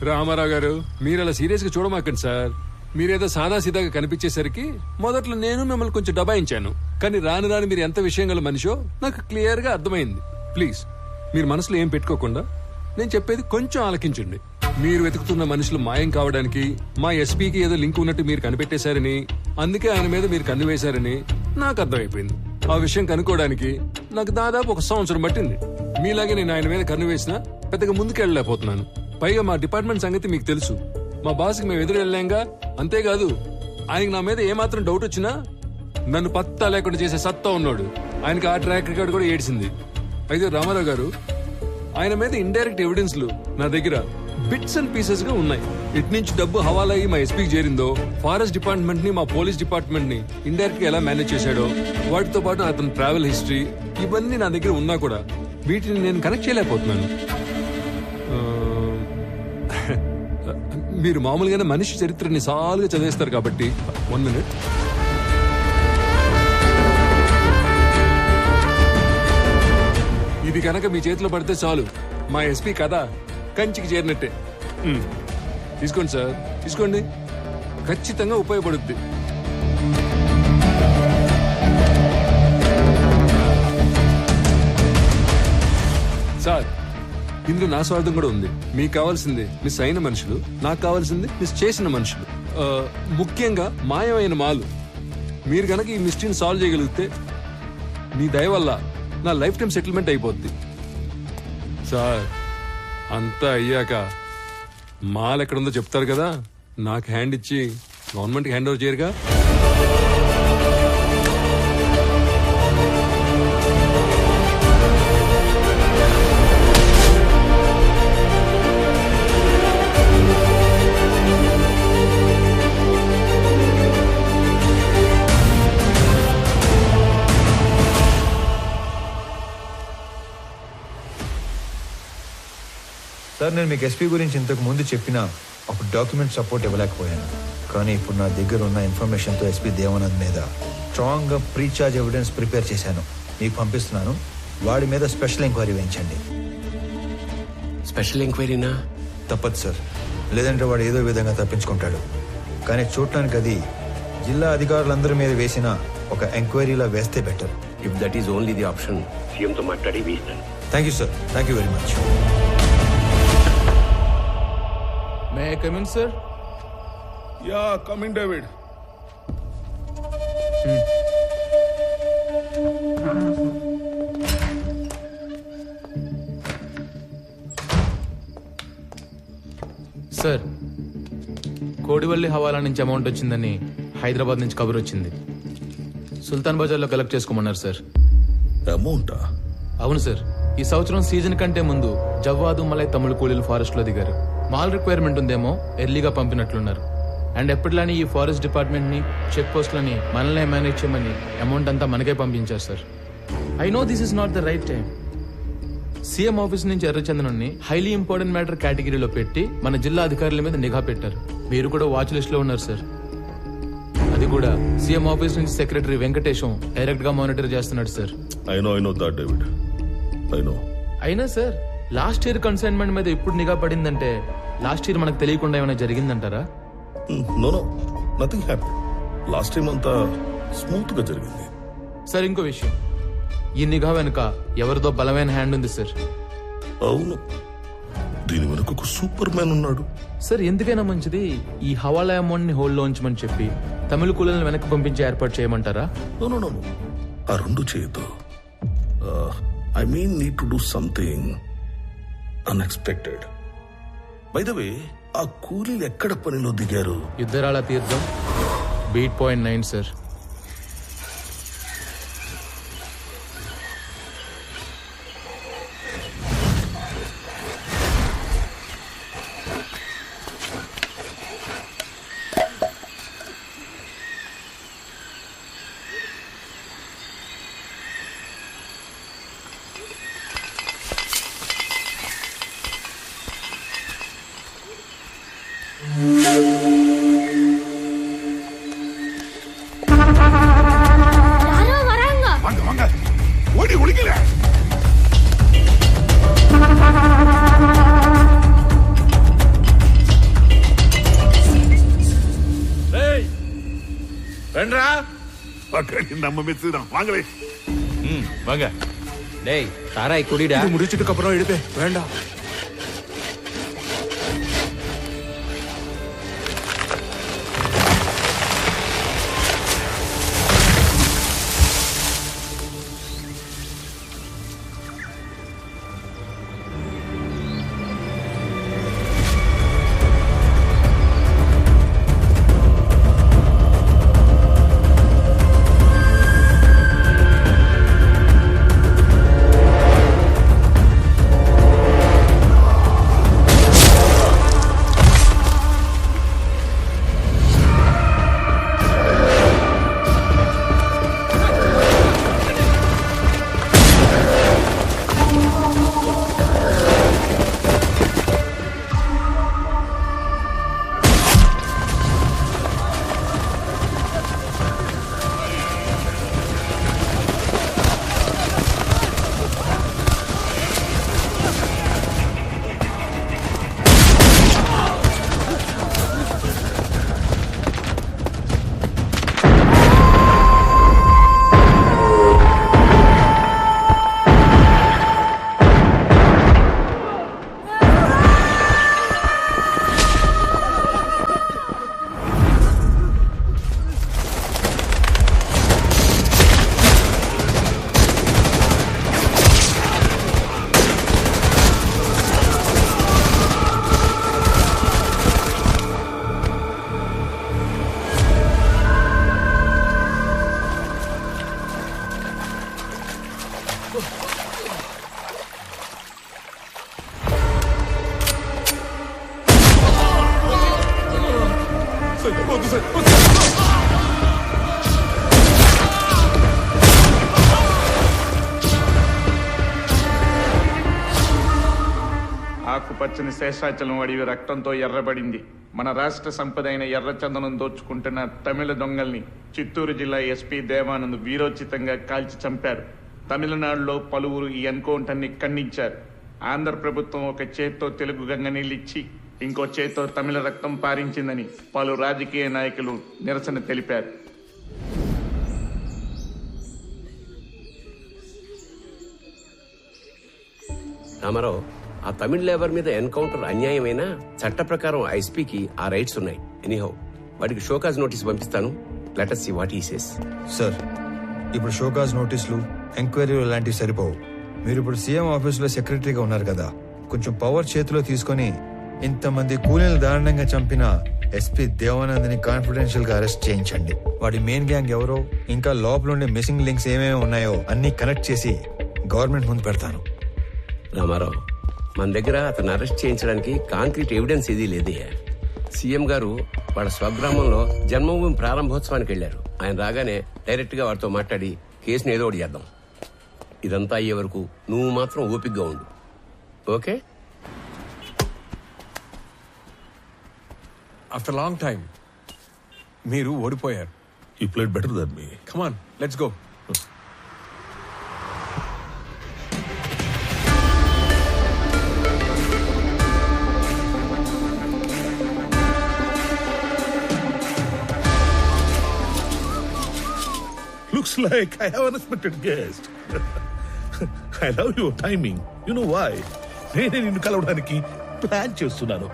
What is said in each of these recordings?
రామారావు గారు, మీరు అలా సీరియస్ గా చూడమాకండి సార్. మీరేదో సాదాసీదాగా కనిపించేసరికి మొదట్లో నేను మిమ్మల్ని కొంచెం దబాయించాను. కానీ రాను రాను మీరు ఎంత విషయం గల మనిషో నాకు క్లియర్ గా అర్థమైంది. ప్లీజ్ మీరు మనసులో ఏం పెట్టుకోకుండా నేను చెప్పేది కొంచెం ఆలకించండి. మీరు వెతుకుతున్న మనుషులు మాయం కావడానికి మా ఎస్పీకి ఏదో లింక్ ఉన్నట్టు మీరు కనిపెట్టేశారని, అందుకే ఆయన మీద మీరు కన్ను వేశారని నాకు అర్థమైపోయింది. ఆ విషయం కనుక్కోవడానికి నాకు దాదాపు 1 సంవత్సరం పట్టింది. మీలాగే నేను ఆయన మీద కన్ను వేసినా పెద్దగా ముందుకెళ్ళలేకపోతున్నాను. పైగా మా డిపార్ట్మెంట్ సంగతి మీకు తెలుసు. మా బాస్కి మేము ఎదురు వెళ్ళాంగా. అంతేకాదు, ఆయనకి నా మీద ఏమాత్రం డౌట్ వచ్చినా నన్ను పత్తా లేకుండా చేసే సత్తా ఉన్నాడు. ఆయనకి ఆ ట్రాక్ రికార్డ్ కూడా ఏడ్చింది. అయితే రామారావు గారు, ఆయన మీద ఇండైరెక్ట్ ఎవిడెన్స్లు నా దగ్గర బిట్స్ అండ్ పీసెస్ గా ఉన్నాయి. ఇటు నుంచి డబ్బు హవాలా అయ్యి మా ఎస్పీకి చేరిందో, ఫారెస్ట్ డిపార్ట్మెంట్ ని మా పోలీస్ డిపార్ట్మెంట్ ని ఇండైరెక్ట్ గా ఎలా మేనేజ్ చేశాడో, వాటితో పాటు అతని ట్రావెల్ హిస్టరీ, ఇవన్నీ నా దగ్గర ఉన్నా కూడా వీటిని నేను కనెక్ట్ చేయలేకపోతున్నాను. మీరు మామూలుగానే మనిషి చరిత్రని సాలుగా చదివేస్తారు కాబట్టి 1 minute. ఇది కనుక మీ చేతిలో పడితే చాలు, మా ఎస్పీ కథ కంచికి చేరినట్టే. తీసుకోండి సార్, తీసుకోండి. ఖచ్చితంగా ఉపయోగపడుద్ది. సార్, ఇందులో నా స్వార్థం కూడా ఉంది. మీకు కావాల్సింది మిస్ అయిన మనుషులు, నాకు కావాల్సింది మిస్ చేసిన మనుషులు. ముఖ్యంగా మాయమైన మాలు. మీరు కనుక ఈ మిస్టరీని సాల్వ్ చేయగలిగితే మీ దయ వల్ల నా లైఫ్ టైం సెటిల్మెంట్ అయిపోద్ది. సార్, అంతా అయ్యాక మాల్ ఎక్కడుందో చెప్తారు కదా, నాకు హ్యాండ్ ఇచ్చి గవర్నమెంట్కి హ్యాండ్ ఓవర్ చేయరుగా. సార్, నేను మీకు ఎస్పీ గురించి ఇంతకు ముందు చెప్పినా అప్పుడు డాక్యుమెంట్ సపోర్ట్ ఇవ్వలేకపోయాను. కానీ ఇప్పుడు నా దగ్గర ఉన్న ఇన్ఫర్మేషన్తో ఎస్పీ దేవానంద్ మీద స్ట్రాంగ్గా ప్రీ చార్జ్ ఎవిడెన్స్ ప్రిపేర్ చేశాను. మీకు పంపిస్తున్నాను. వాడి మీద స్పెషల్ ఎంక్వైరీ వేయించండి. స్పెషల్ ఎంక్వైరీనా? తప్పదు సార్, లేదంటే వాడు ఏదో విధంగా తప్పించుకుంటాడు. కానీ చూడటానికి అది జిల్లా అధికారులందరి మీద వేసిన ఒక ఎంక్వైరీలా వేస్తే better. If that is only the option, సీఎంతో మాట్లాడి వేస్తాను. Thank you sir, thank you very much. May I come in, sir? Yeah, come in, David. Sir, Kodivalli హవాలా నుంచి అమౌంట్ వచ్చిందని హైదరాబాద్ నుంచి కబుర్ వచ్చింది. సుల్తాన్ బజార్లో కలెక్ట్ చేసుకోమన్నారు సార్. అమౌంటా? అవును సార్. ఈ సంవత్సరం సీజన్ కంటే ముందు జవ్వాదు మలై తమిళ కూలీలు ఫారెస్ట్ లో దిగారు. మాల్ రిక్వైర్మెంట్ ఉందేమో ఎర్లీగా పంపినట్లున్నారు. అండ్ ఎప్పటిలానే ఈ ఫారెస్ట్ డిపార్ట్మెంట్ ని, చెక్ పోస్ట్లని మనల్నే మేనేజ్ చేయమని అమౌంట్ అంతా మనకే పంపించారు sir. I know this is not the right time. CM office నుంచి ఎర్రచందనాన్ని హైలీ ఇంపార్టెంట్ మ్యాటర్ కేటగిరీలో పెట్టి మన జిల్లా అధికారుల మీద నిఘా పెట్టారు. మీరు కూడా వాచ్ లిస్ట్ లో ఉన్నారు సార్. అది కూడా సీఎం ఆఫీస్ నుంచి సెక్రటరీ వెంకటేశం డైరెక్ట్ గా మానిటర్ చేస్తున్నాడు sir. I know that, David. I know. అయినా సార్, లాస్ట్ ఇయర్ కన్సైన్మెంట్ మీద ఇప్పుడు నిఘా పడిందంటే లాస్ట్ ఇయర్ మనకు తెలియకుండా ఏమైనా జరిగిందంటారా? No, nothing happened. Last time అంతా స్మూత్ గా జరిగింది. సార్, ఇంకో విషయం, ఈ నిఘా వెనుక ఎవరిదో బలమైన హ్యాండ్ ఉంది సార్. అవును, దీని వెనుక ఒక సూపర్ మ్యాన్ ఉన్నాడు. సార్, ఎందుకైనా మంచిది ఈ హవాలా అమౌంట్ ని హోల్డ్ లో ఉంచమని చెప్పి తమిళ కూలీలను వెనక్కి పంపించి ఏర్పాటు చేయమంటారా? No. ఆ రెండు చేయొద్దు. I mean, need to do something unexpected. By the way, ఆ కూలీలు ఎక్కడ పనిలో దిగారు? యుద్ధరాల తీర్థం బీట్ పాయింట్ 9 సార్. பக்கடி நம்ம மிஸ் தான் வாங்களே. வாங்க. டேய் தாராய் குடிடா. முடிச்சிட்டுக்கு அப்புறம் எடுப்பே வேண்டாம். ఆకుపచ్చని శేషాచలం అడవి రక్తంతో ఎర్రబడింది. మన రాష్ట్ర సంపద అయిన ఎర్రచందనం దోచుకుంటున్న తమిళ దొంగల్ని చిత్తూరు జిల్లా ఎస్పీ దేవానంద్ వీరోచితంగా కాల్చి చంపారు. తమిళనాడులో పలువురు ఈ ఎన్కౌంటర్ని ఖండించారు. ఆంధ్ర ప్రభుత్వం ఒక చేత్తో తెలుగు గంగ నీళ్ళిచ్చి ఇంకో చేత్తో తమిళ రక్తం పారించిందని పలు రాజకీయ నాయకులు నిరసన తెలిపారు. రామారావు, ఆ తమిళ లేబర్ మీద ఎన్కౌంటర్ అన్యాయమైనా చట్ట ప్రకారం ఐస్పీకి ఆ రైట్స్ ఉన్నాయి. ఎనీహౌ వాడికి షోకాజ్ నోటీస్ పంపిస్తాను. Let us see what he says. Sir, ఇప్పుడు షోకాజ్ నోటీసులు, ఎంక్వైరీలు లాంటివి సరిపోవు. మీరు ఇప్పుడు సీఎం ఆఫీసులో సెక్రటరీగా ఉన్నారు కదా, కొంచెం పవర్ చేతిలో తీసుకొని ఇంతమంది కూలీలు దారుణంగా చంపిన ఎస్పీ దేవానంద్ని కాన్ఫిడెన్షియల్ గా అరెస్ట్ చేయించండి. వాడి మెయిన్ గ్యాంగ్ ఎవరో, ఇంకా లోపల ఉండే మిస్సింగ్ లింక్స్ ఏమేమి ఉన్నాయో అన్ని కనెక్ట్ చేసి గవర్నమెంట్ ముందు పెడతాను. రామారావు, మన దగ్గర అతను అరెస్ట్ చేయించడానికి కాంక్రీట్ ఎవిడెన్స్ ఏదీ లేదే. సీఎం గారు వాళ్ళ స్వగ్రామంలో జన్మభూమి ప్రారంభోత్సవానికి వెళ్లారు. ఆయన రాగానే డైరెక్ట్ గా వాడితో మాట్లాడి కేసుని ఏదో ఒకటి చేద్దాం. ఇదంతా అయ్యే వరకు నువ్వు మాత్రం ఓపికగా ఉండు. ఓకే? ఆఫ్టర్ లాంగ్ టైం మీరు ఓడిపోయారు. You played better than me. Come on, let's go. Looks like I have an unexpected guest. I love your timing. You know why? నేనే నిన్ను కలవడానికి ప్లాన్ చేస్తున్నాను.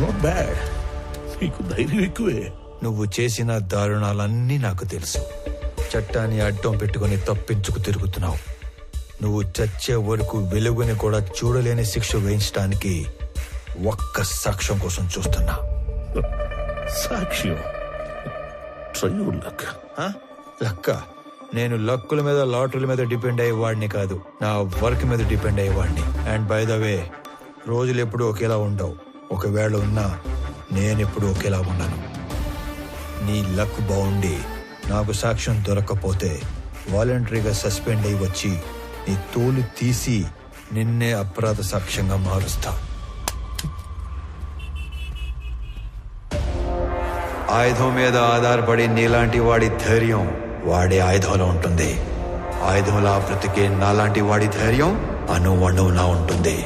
Not bad. నీకు ధైర్యం ఎక్కువే. నువ్వు చేసిన దారుణాలన్నీ నాకు తెలుసు. చట్టాన్ని అడ్డం పెట్టుకుని తప్పించుకు తిరుగుతున్నావు. నువ్వు చచ్చే వరకు వెలుగుని కూడా చూడలేని శిక్ష వేయించడానికి ఒక్క సాక్ష్యం కోసం చూస్తున్నా. సాక్ష్యం? Try your luck. లక్క? నేను లక్కుల మీద, లాటరీల మీద డిపెండ్ అయ్యేవాడిని కాదు, నా వర్క్ మీద డిపెండ్ అయ్యేవాడిని. అండ్ బై ద వే, రోజులు ఎప్పుడు ఒకేలా ఉండవు. ఒకవేళ ఉన్నా నేనెప్పుడు ఒకేలా ఉన్నాను. నీ లక్ బాగుండి నాకు సాక్ష్యం దొరకకపోతే వాలంటరీగా సస్పెండ్ అయి వచ్చి నీ తోలు తీసి నిన్నే అపరాధ సాక్ష్యంగా మారుస్తా. ఆయుధం మీద ఆధారపడి నీలాంటి వాడి ధైర్యం వాడే ఆయుధంలో ఉంటుంది. ఆయుధంలా బ్రతికే నాలాంటి వాడి ధైర్యం అణువణువునా ఉంటుంది.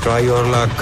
Try your luck.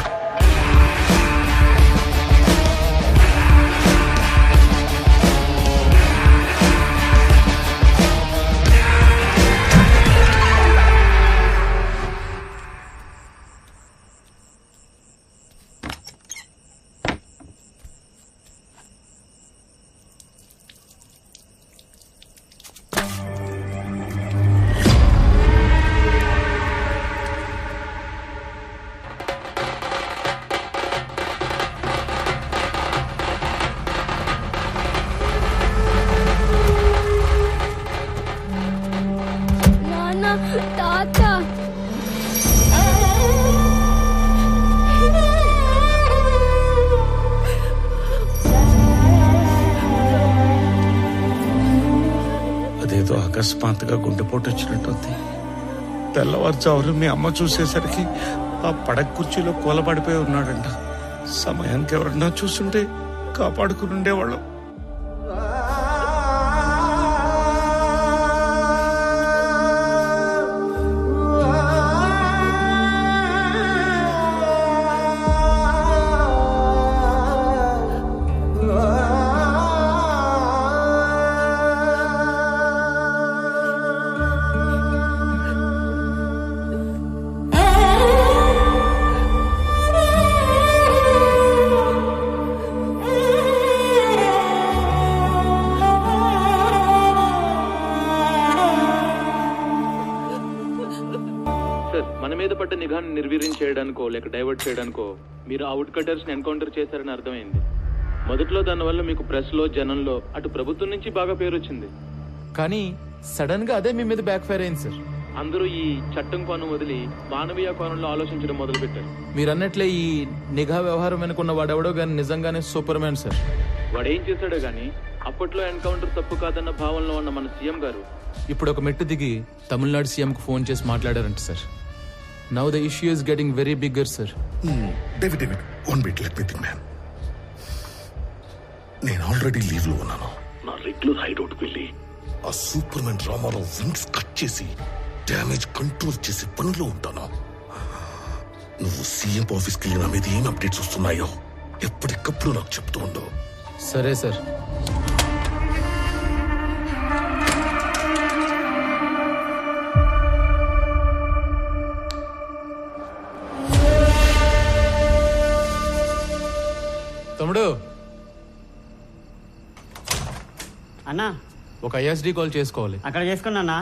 తాత అదేదో అకస్మాత్తుగా గుండెపోటు వచ్చినట్టుంది. తెల్లవారుజామున మీ అమ్మ చూసేసరికి ఆ పడక కుర్చీలో కూలబడిపోయి ఉన్నాడంట. సమయానికి ఎవరన్నా చూస్తుంటే కాపాడుకుని ఉండేవాళ్ళం. మన మీద పడ్డ నిఘాను నిర్వీర్యం చేయడానికో లేక డైవర్ట్ చేయడానికో మీరు ఆ వుడ్ కటర్స్ ని ఎన్కౌంటర్ చేశారని అర్థమైంది. మొదట్లో దానివల్ల మీకు ప్రెస్ లో జనంలో అటు ప్రభుత్వం నుంచి బాగా పేరు వచ్చింది. కానీ సడన్ గా అదే మీ మీద బ్యాక్ ఫైర్ అయింది సార్. అందరూ ఈ చట్టం కోణం వదిలి మానవీయ కోణంలో ఆలోచించడం మొదలు పెట్టారు. మీరు అన్నట్లే ఈ నిఘా వ్యవహారం వెనుకున్న వాడెవడో గాని నిజంగానే సూపర్ మ్యాన్ సార్. వాడేం చేశాడో గాని అప్పట్లో ఎన్కౌంటర్ తప్పు కాదన్న భావనలో ఉన్న మన సీఎం గారు ఇప్పుడు ఒక మెట్టు దిగి తమిళనాడు సీఎం కు ఫోన్ చేసి మాట్లాడారంట sir. Now the issue is getting very bigger, sir. David one bit let me think man. నేను ఆల్రెడీ లీవ్ లో ఉన్నాను. నా రెగ్యులర్ హైడౌట్ వెళ్ళి ఆ superman Ramarao wings cut చేసి డ్యామేజ్ కంట్రోల్ చేసి పనిలో ఉంటాను. నువ్వు సీఎం ఆఫీస్కి వెళ్ళి నా మీద ఏం అప్డేట్స్ వస్తున్నాయో ఎప్పటికప్పుడు నాకు చెప్తూ ఉండు. సరే సార్. తమ్ముడు అన్నా ఒక ఐఎస్డి కాల్ చేసుకోవాలి. అక్కడ చేసుకున్నా.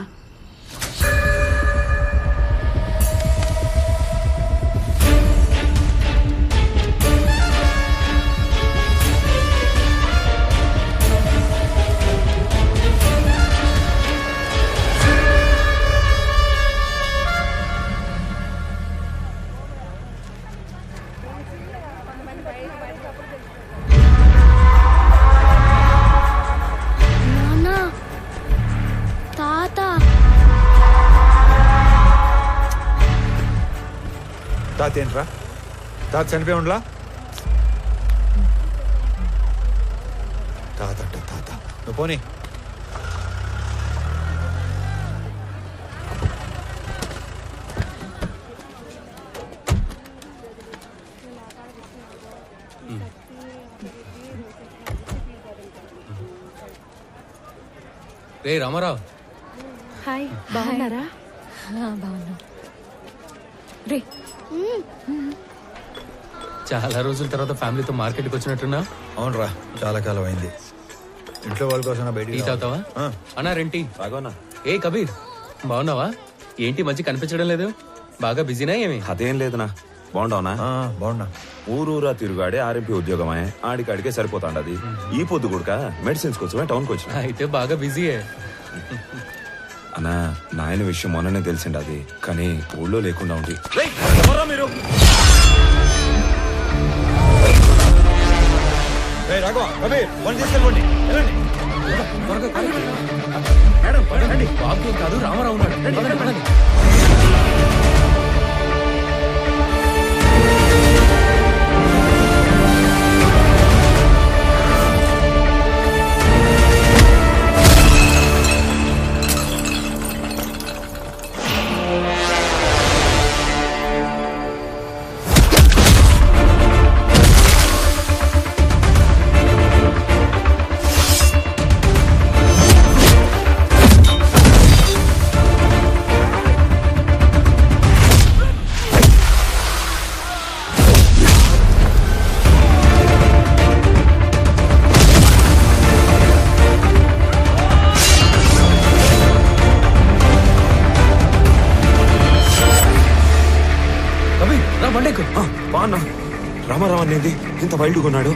తాత ఏంట్రా? తాత చనిపోయి ఉండలా? తాత అంట తాత. నువ్వు పోనీ. రే రామారావు. హాయ్, బాగున్నారా? బాగున్నా. రే చాలా రోజుల తర్వాత ఫ్యామిలీతో మార్కెట్కి వచ్చినట్టున్నా? అవునరా, చాలా కాలం అయింది. ఇంట్లో వాళ్ళ కోసం బయట టీ తాగుతావా? అన్నా రెంటి బాగా. ఏ కబీర్, బాగున్నావా? ఏంటి మంచి కనిపించడం లేదు? బాగా బిజీనా ఏమి? అదేం లేదునా. బాగుండవునా? బాగున్నా. ఊరూరా తిరుగాడే ఆర్ఎంపీ ఉద్యోగమే, ఆడికాడికే సరిపోతాండది. ఈ పొద్దు కూడా మెడిసిన్స్ కోసమే టౌన్కి వచ్చిన. అయితే బాగా బిజీయే. అన్నా, నాయన విషయం మొన్ననే తెలిసిండది, కానీ ఊళ్ళో లేకుండా ఉండి. మీరు బాబు కాదు, రామారావు ఉన్నాడు. అన్నా రామారావు అనేది ఇంత వైల్డ్గా ఉన్నాడు.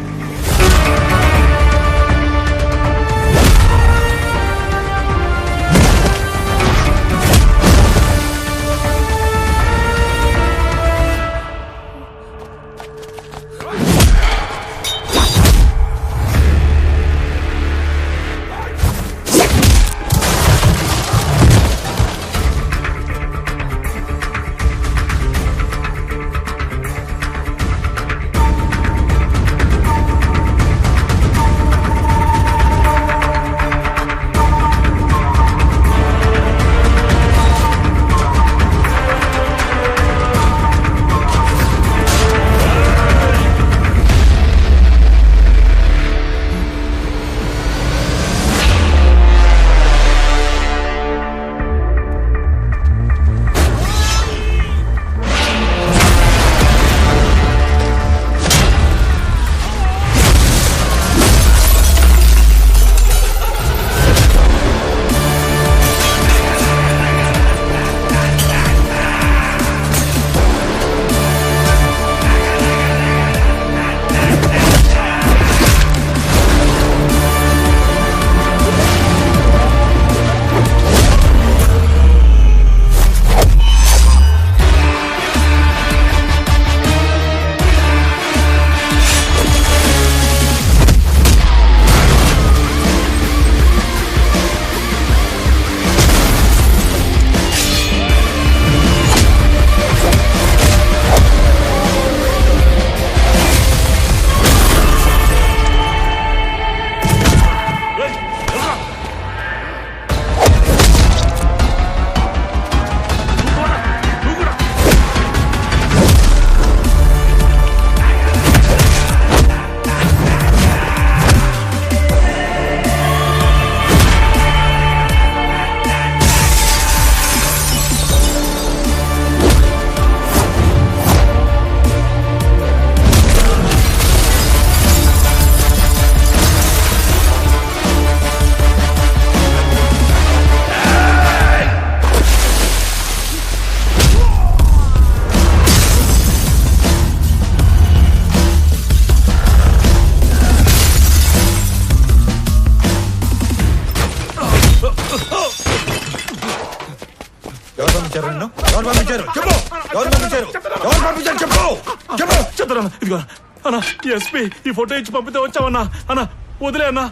చెప్తాను ఇదిగో అన్నా ఎస్పీ ఈ ఫోటో ఇచ్చి పంపితే వచ్చావన్నా అన్నా వదిలే అన్నా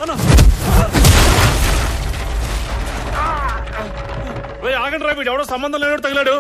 అన్నా ఆగండి రా వీడు ఎవడో సంబంధం లేనోడు తగిలాడు